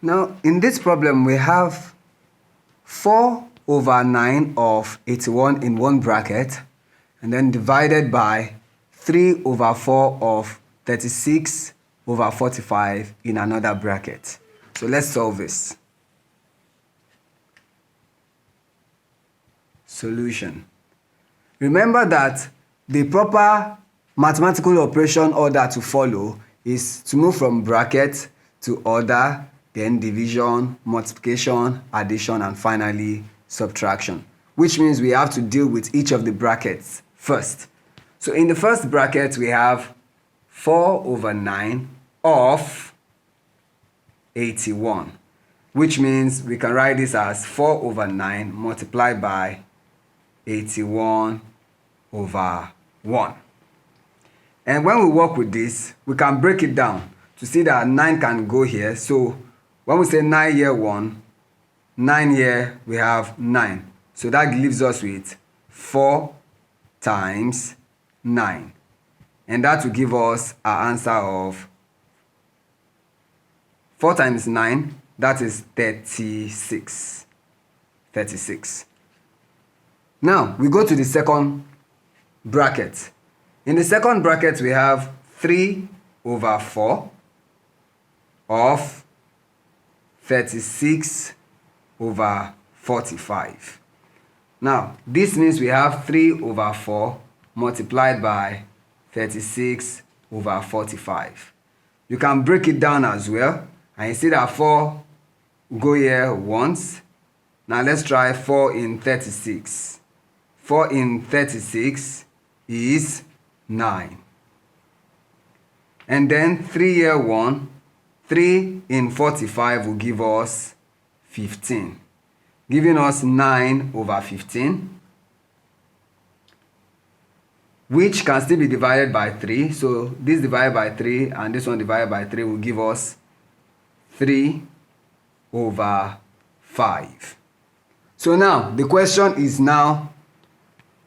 Now, in this problem, we have 4/9 of 81 in one bracket, and then divided by 3/4 of 36/45 in another bracket. So let's solve this. Solution. Remember that the proper mathematical operation order to follow is to move from bracket to order, then division, multiplication, addition, and finally subtraction, which means we have to deal with each of the brackets first. So in the first bracket, we have 4/9 of 81, which means we can write this as 4/9 multiplied by 81/1. And when we work with this, we can break it down to see that 9 can go here. So when we say 9 here 1, 9 here, we have 9. So that leaves us with 4 times 9. And that will give us our answer of 4 times 9, that is 36. 36. Now, we go to the second bracket. In the second bracket, we have 3/4 of 36/45. Now, this means we have 3/4 multiplied by 36/45. You can break it down as well, and you see that 4 go here once. Now, let's try 4 in 36. 4 in 36 is 9. And then 3 here 1, 3 in 45 will give us 15, giving us 9/15, which can still be divided by 3. So this divided by 3 and this one divided by 3 will give us 3/5. So now the question is now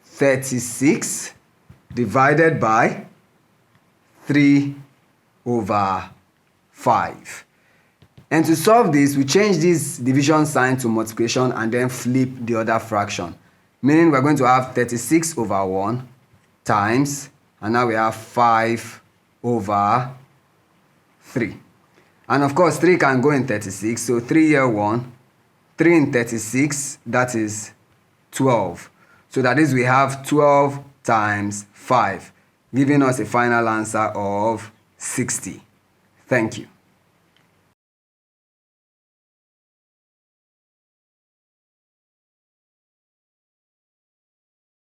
36 divided by 3/5. And to solve this, we change this division sign to multiplication and then flip the other fraction. Meaning we're going to have 36/1 times, and now we have 5/3. And of course, 3 can go in 36, so 3 here 1. 3 in 36, that is 12. So that is, we have 12 times 5, giving us a final answer of 60. Thank you.